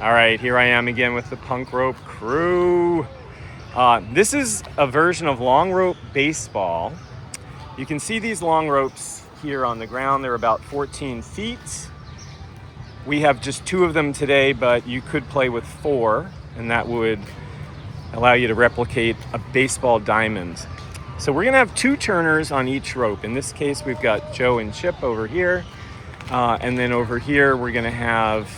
All right, here I am again with the punk rope crew. This is a version of long rope baseball. You can see these long ropes here on the ground. They're about 14 feet. We have just 2 of them today, but you could play with 4, and that would allow you to replicate a baseball diamond. So we're gonna have 2 turners on each rope. In this case, we've got Joe and Chip over here. And then over here, we're gonna have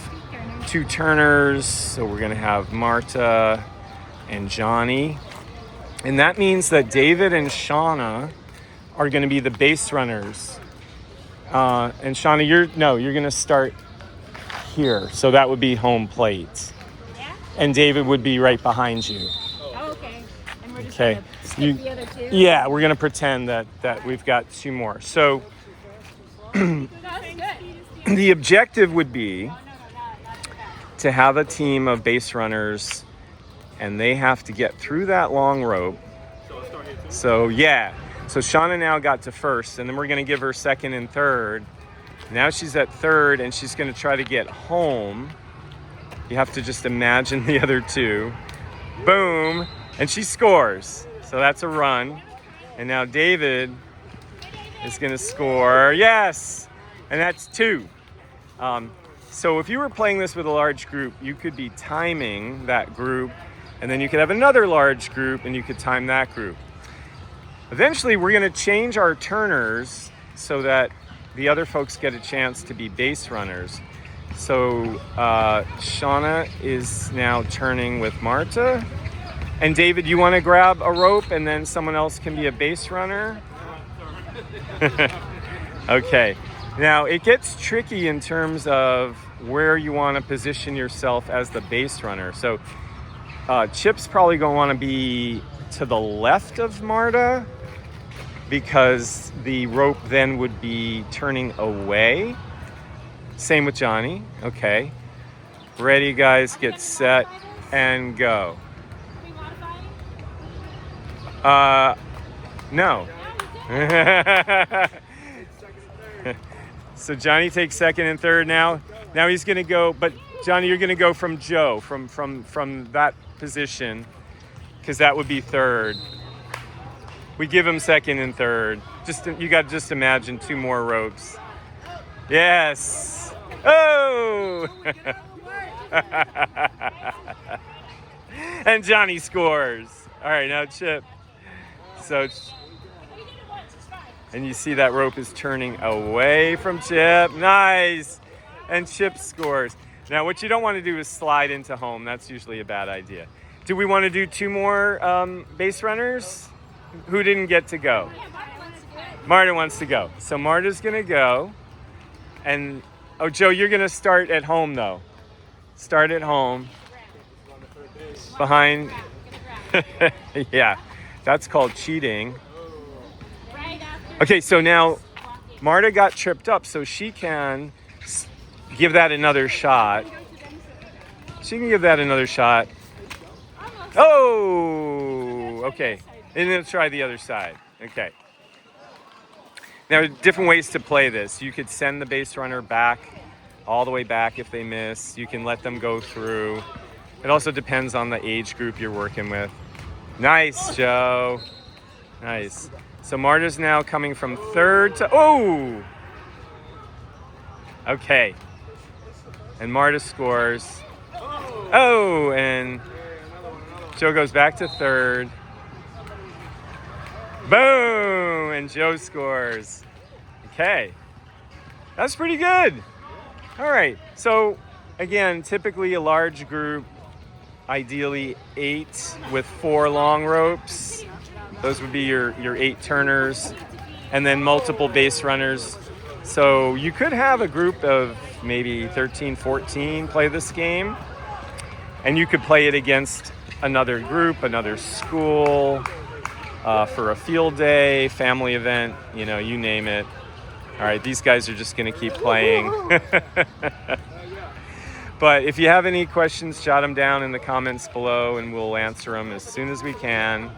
2 turners. So we're gonna have Marta and Johnny. And that means that David and Shauna are gonna be the base runners. And Shauna, you're gonna start here. So that would be home plate. Yeah? And David would be right behind you. Oh, okay. And we're just Okay. gonna skip the other 2? Yeah, we're gonna pretend that we've got 2 more. So That's good. the objective would be to have a team of base runners, and they have to get through that long rope. So yeah, so Shauna now got to first, and then we're gonna give her second and third. Now she's at third, and she's gonna try to get home. You have to just imagine the other 2. Boom, and she scores. So that's a run. And now David is gonna score, yes, and that's 2. So if you were playing this with a large group, you could be timing that group, and then you could have another large group, and you could time that group. Eventually, we're gonna change our turners so that the other folks get a chance to be base runners. So Shauna is now turning with Marta. And David, you wanna grab a rope and then someone else can be a base runner? Okay. Now, it gets tricky in terms of where you want to position yourself as the base runner. So Chip's probably going to want to be to the left of Marta because the rope then would be turning away. Same with Johnny. Okay. Ready, guys, get set, and go. No. So Johnny takes second and third now. Now he's gonna go, but Johnny, you're gonna go from Joe, from that position, because that would be third. We give him second and third. You got to just imagine 2 more ropes. Yes. Oh. And Johnny scores. All right, now Chip. So. And you see that rope is turning away from Chip. Nice. And Chip scores. Now, what you don't want to do is slide into home. That's usually a bad idea. Do we want to do 2 more base runners? Who didn't get to go? Marta wants to go. So Marta's going to go. And, oh, Joe, you're going to start at home, though. Start at home. Behind. Yeah, that's called cheating. Okay, so now Marta got tripped up, so she can give that another shot. She can give that another shot. Oh, okay. And then try the other side. Okay. Now, different ways to play this. You could send the base runner back, all the way back if they miss. You can let them go through. It also depends on the age group you're working with. Nice, Joe. Nice. So Marta's now coming from third to, oh! Okay. And Marta scores. Oh, and Joe goes back to third. Boom! And Joe scores. Okay. That's pretty good. All right. So, again, typically a large group, ideally 8 with 4 long ropes. Those would be your 8 turners, and then multiple base runners. So you could have a group of maybe 13, 14 play this game, and you could play it against another group, another school, for a field day, family event, you name it. All right, these guys are just gonna keep playing. But if you have any questions, jot them down in the comments below, and we'll answer them as soon as we can.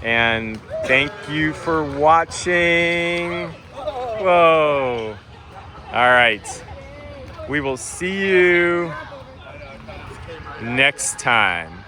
And thank you for watching. Whoa. All right. We will see you next time.